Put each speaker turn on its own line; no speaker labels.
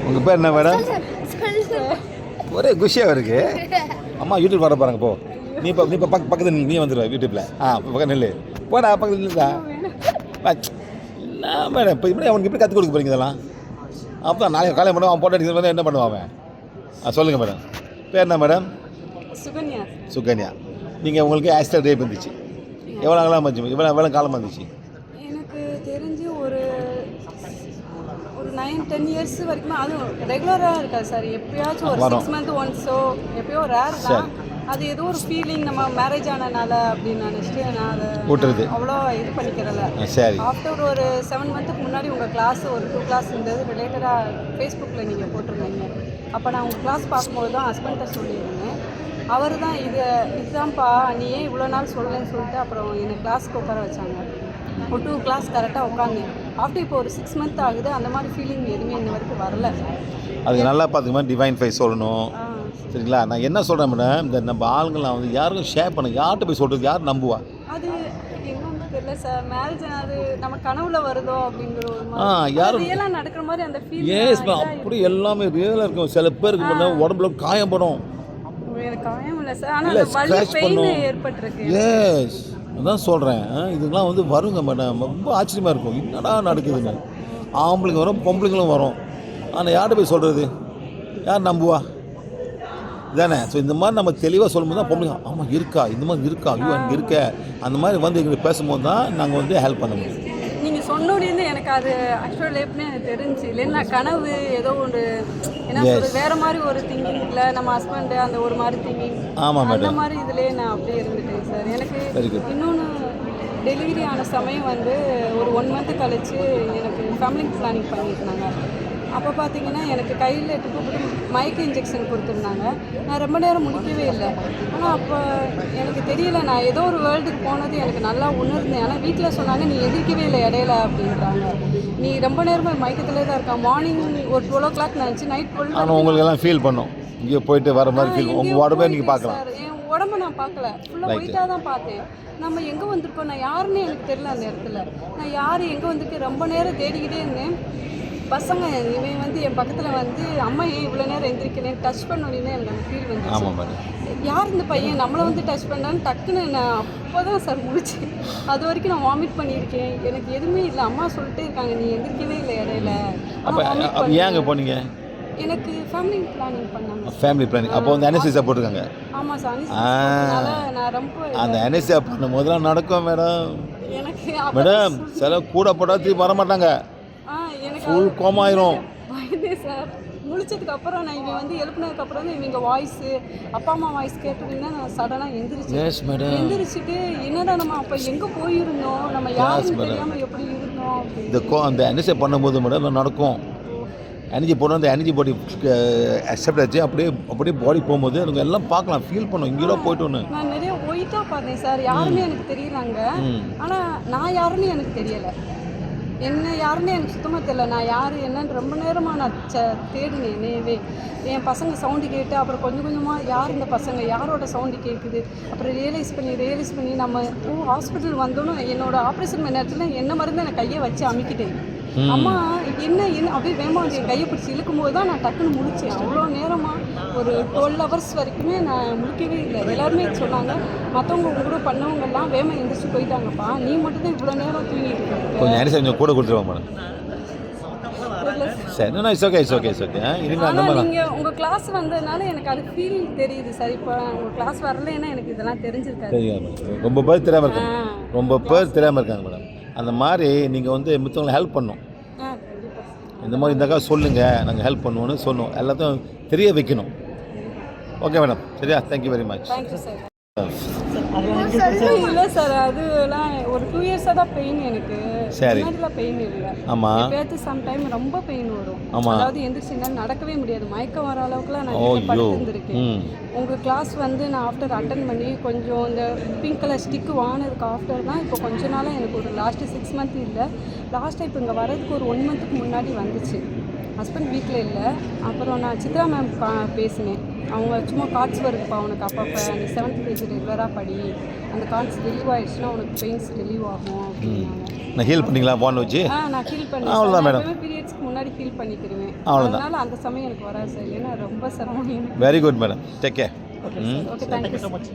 உங்கள் பேர் என்ன மேடம்? ஒரே குஷியாக இருக்கு. அம்மா யூடியூப் வர பாருங்க போ. நீ இப்போ பக்கத்தில் நீ வந்துடுவ யூடியூப்பில். பக்கம் நெல் போடா பக்கத்தில் இல்லைதா என்ன மேடம் இப்போ இப்படி அவனுக்கு எப்படி கற்றுக் கொடுக்க போறீங்க இதெல்லாம்? அப்போ நாளைக்கு காலையில் மேடம் அவன் போட்டோ அடிக்கிற மாதிரி என்ன பண்ணுவான் அவன்? சொல்லுங்கள் மேடம். பேர் என்ன மேடம்?
சுகன்யா.
சுகன்யா. நீங்கள் உங்களுக்கு ஆக்சிடென்ட் ரேப் இருந்துச்சு எவ்வளோ காலம் வந்துச்சு? எவ்வளோ காலமாக இருந்துச்சு?
எனக்கு தெரிஞ்சு ஒரு 9-10 இயர்ஸ் வரைக்கும். அதுவும் ரெகுலராக இருக்காது சார். எப்பயாச்சும் ஒரு 6 மந்த் ஒன்ஸோ எப்பயோ ரேர் தான். அது ஏதோ ஒரு ஃபீலிங் நம்ம மேரேஜ் ஆனனால அப்படின்னு நினச்சிட்டு நான் அதை விட்டுறது அவ்வளோ இது பண்ணிக்கிறல.
சரி.
ஆஃப்டர் ஒரு 7 மந்த்துக்கு முன்னாடி உங்கள் கிளாஸ் ஒரு 2 கிளாஸ் இருந்தது ரிலேட்டடாக ஃபேஸ்புக்கில் நீங்கள் போட்டிருந்தீங்க. அப்போ நான் உங்கள் கிளாஸ் பார்க்கும்போது தான் ஹஸ்பண்ட்டை சொல்லியிருந்தேன். அவர் தான் இதுதான்ப்பா நீ ஏன் இவ்வளோ நாள் சொல்லலைன்னு சொல்லிட்டு அப்புறம் என்னை கிளாஸுக்கு உட்கார வச்சாங்க. ஒரு 2 கிளாஸ் கரெக்டாக உட்காந்தேன். ஆஃப்டர் இப்போ ஒரு 6 மந்த் ஆகுது. அந்த மாதிரி ஃபீலிங் எதுவுமே இன்ன வரைக்கும் வரல.
அதுக்கு நல்லா பார்த்துக்க டிவைன் ஃபைஸ் சொல்லணும். சரிங்களா? நான் என்ன சொல்கிறேன் மேடம், இந்த நம்ம ஆளுங்களாம் வந்து யாருக்கும் ஷேர் பண்ண யார்கிட்ட போய் சொல்கிறது யார் நம்புவா?
அது என்னன்னு தெரியல சார். மேரேஜ் அது நம்ம கனவுல வருதோ அப்படிங்கிற ஒரு மாதிரி யாரும் ரியலாக நடக்கிற மாதிரி அந்த ஃபீல்.
ஏஸ் அப்படி எல்லாமே ரியலாக இருக்கும். சில பேருக்கு பண்ண உடம்புல காயம் படும்.
காயம் இல்லை சார், ஆனால் வலி பெயின் ஏற்பட்டிருக்கு.
ஏஸ் அதான் சொல்கிறேன். இதுக்கெல்லாம் வந்து வருங்க மேடம். ரொம்ப ஆச்சரியமாக இருக்கும் என்னடா நடக்குதுன்னு. ஆம்பளைங்க வரும் பொம்பளைங்களும் வரும். ஆனால் யார்கிட்ட போய் சொல்கிறது? யார் நம்புவா? இதானே? ஸோ இந்த மாதிரி நம்ம தெளிவாக சொல்லும்போது தான் பொம்பளைங்க ஆமாம் இருக்கா இந்த மாதிரி இருக்கா ஐயோ அங்கே இருக்க அந்த மாதிரி வந்து எங்களுக்கு பேசும்போது தான் நாங்கள் வந்து ஹெல்ப் பண்ண முடியும்.
நீங்கள் சொன்னோடனே எனக்கு அது ஆக்சுவல் லைஃப்னே எனக்கு தெரிஞ்சு இல்லைன்னா கனவு ஏதோ ஒன்று என்ன சொல்றது வேறு மாதிரி ஒரு திங்கிங் இல்லை நம்ம ஹஸ்பண்டு அந்த ஒரு மாதிரி திங்கிங்.
ஆமாம் மேடம்.
அந்த மாதிரி இதுலேயே நான் அப்படியே இருந்துட்டேன் சார். எனக்கு இன்னொன்று டெலிவரி ஆன சமயம் வந்து ஒரு 1 மந்த் கழிச்சு எனக்கு ஃபேமிலி பிளானிங் பண்ணியிருந்தாங்க. அப்போ பார்த்தீங்கன்னா எனக்கு கையில் போட்டு மயக்க இன்ஜெக்ஷன் கொடுத்துருந்தாங்க. நான் ரொம்ப நேரம் முடிக்கவே இல்லை. ஆனால் அப்போ எனக்கு தெரியல, நான் ஏதோ ஒரு வேர்ல்டுக்கு போனது எனக்கு நல்லா உணர்ந்தேன். ஆனால் வீட்டில் சொன்னாங்க நீ எதிர்க்கவே இல்லை இடையில அப்படின்றாங்க. நீ ரொம்ப நேரமாக மயக்கத்திலே தான் இருக்கா. மார்னிங் ஒரு 12 o'clock நினச்சி நைட் 12.
ஆனால் உங்களுக்கு எல்லாம் ஃபீல் பண்ணோம் இங்கே போயிட்டு வர மாதிரி ஃபீல். உங்கள் உடம்பே நீங்கள் பார்க்கலாம்.
என் உடம்பை நான் பார்க்கல, ஃபுல்லாக ஒயிட்டாக தான் பார்த்தேன். நம்ம எங்கே வந்திருக்கோம், நான் யாருன்னு எனக்கு தெரியல. அந்த இடத்துல நான் யார் எங்கே வந்திருக்கேன் ரொம்ப நேரம் தேடிக்கிட்டே இருந்தேன். பசங்க இவன் வந்து என் பக்கத்தில் வந்து அம்மா ஏன் இவ்வளோ நேரம் எந்திரிக்கிறேன் டச் பண்ணோன்னே எனக்கு அந்த ஃபீல் வந்து யார் இந்த பையன் நம்மளை வந்து டச் பண்ணான்னு டக்குன்னு நான் அப்போ தான் சார் முடிச்சேன். அது வரைக்கும் நான் வாமிட் பண்ணியிருக்கேன். எனக்கு எதுவுமே இல்லை. அம்மா சொல்லிட்டே இருக்காங்க நீ எந்திரிக்கவே இல்லை இடையில.
ஏங்க போனீங்க?
எனக்கு ஃபேமிலி பிளானிங் பண்ணாங்க.
ஃபேமிலி பிளானிங் அப்போ வந்து அனஸ்தீசியா போட்டுருக்காங்க.
ஆமாம் சார். நான் ரொம்ப
அந்த அனஸ்தீசியா பண்ணும் போதெல்லாம் நடக்கும் மேடம்.
எனக்கு
மேடம் சில கூட போட்டால் திருப்பி வர மாட்டாங்க. ஃபுல் கோமாயிரும்.
பயந்தே சார். முழிச்சதுக்கு அப்புறம் நான் இவன் வந்து எழுப்புனதுக்கு அப்புறம் தான் இவங்க வாய்ஸு அப்பா அம்மா வாய்ஸ் கேட்டுருந்தா நான் சடனாக எந்திரிச்சேன். எந்திரிச்சிட்டு என்னடா நம்ம அப்போ எங்கே போயிருந்தோம், நம்ம யாருன்னு தெரியாமல் எப்படி இருந்தோம்.
அந்த அனஸ்தீசியா பண்ணும்போது மேடம் நடக்கும். எனர்ஜி போடணும். அந்த எனர்ஜி பாடி அக்செப்ட் ஆச்சு. அப்படியே பாடி போகும்போது எனக்கு எல்லாம் பார்க்கலாம் ஃபீல் பண்ணும். இங்கேயோ போய்ட்டு ஒன்று
நான் நிறைய ஒயிட்டாக பார்த்தேன் சார். யாருன்னு எனக்கு தெரியலாங்க. ஆனால் நான் யாருன்னு எனக்கு தெரியலை. என்ன யாருன்னு எனக்கு சுத்தமாக தெரியல. நான் யார் என்னன்னு ரொம்ப நேரமாக நான் தேடினேன் என்னையவே. என் பசங்க சவுண்டு கேட்டு அப்புறம் கொஞ்சம் கொஞ்சமாக யார் இந்த பசங்க யாரோட சவுண்டு கேட்குது அப்புறம் ரியலைஸ் பண்ணி நம்ம ஹாஸ்பிட்டல் வந்தோன்னு என்னோட ஆப்ரேஷன் பண்ண நேரத்தில் என்ன மருந்து நான் கையை வச்சு அமுக்கிட்டேன். அம்மா என்ன அப்படியே வேகமாக என் கையை பிடிச்சி இழுக்கும்போது தான் நான் டக்குன்னு முடித்தேன். அவ்வளோ நேரமாக ஒரு 12 hours வரைக்குமே நான் முடிக்கவே இல்லை. எல்லாருமே சொன்னாங்க மற்றவங்க கூட பண்ணவங்கெல்லாம் வேகமாக எந்திரிச்சு போயிட்டாங்கப்பா, நீ மட்டும்தான் இவ்வளோ நேரம் தூங்கிட்டு இருக்க.
கொஞ்சம் கூட கொடுத்துருவாங்க மேடம். சரி இட்ஸ் ஓகே.
நீங்கள் உங்கள் கிளாஸ் வந்ததுனால எனக்கு அது ஃபீல் தெரியுது சார். இப்போ உங்கள் கிளாஸ் வரலைன்னா எனக்கு இதெல்லாம் தெரிஞ்சிருக்காது.
ரொம்ப பேர் தெரியாமல் இருக்காங்க மேடம். அந்த மாதிரி நீங்கள் வந்து மித்தவங்களை ஹெல்ப் பண்ணணும். இந்த மாதிரி இந்த சொல்லுங்கள் நாங்கள் ஹெல்ப் பண்ணுவோன்னு சொல்லணும். எல்லாத்தையும் தெரிய வைக்கணும். Okay madam. சரியா? Thank you very much.
Thank you sir. இல்லை சார் அதுலாம் ஒரு 2 இயர்ஸாக தான் பெயின் எனக்கு.
சரி.
பெயின் இல்லை.
ஆமாம்.
எப்பயாவது சம்டைம் ரொம்ப பெயின் வரும். அதாவது எந்திரிச்சுன்னா நடக்கவே முடியாது. மயக்கம் வர அளவுக்குலாம் நான் படுத்துருந்துருக்கேன். உங்கள் கிளாஸ் வந்து நான் ஆஃப்டர் அட்டன் பண்ணி கொஞ்சம் இந்த பிங்க் கலர் ஸ்டிக்கு வாங்கினதுக்கு ஆஃப்டர் தான் இப்போ கொஞ்ச நாளாக எனக்கு ஒரு லாஸ்ட்டு 6 மந்த் இல்லை. லாஸ்ட்டாக இப்போ இங்கே வர்றதுக்கு ஒரு 1 மந்த்துக்கு முன்னாடி வந்துச்சு. ஹஸ்பண்ட் வீட்டில் இல்லை. அப்புறம் நான் சித்ரா மேம் பேசினேன். அவங்க சும்மா கார்ட்ஸ் வருதுப்பா உனக்கு அப்பப்போ நீ 7th பேஜ் ரெகுலராக படி, அந்த கார்ட்ஸ் ரிலீவ் ஆகிடுச்சுன்னா உனக்கு பெயின்ஸ் ரிலீவ் ஆகும் அப்படின்னாங்க.
நான் ஹீல் பண்ணிங்களா போன் வச்சு?
நான் ஹீல் பண்ணேன். அவ்வளோதான் மேடம். பீரியட்ஸ்க்கு முன்னாடி முன்னாடி ஃபீல் பண்ணிக்கிருவேன்.
அவ்வளோதான்.
அதனால அந்த சமயம் எனக்கு வராது சார். ஏன்னா ரொம்ப சிரமம் எனக்கு.
Very good madam, take care.
Okay, thank you so much.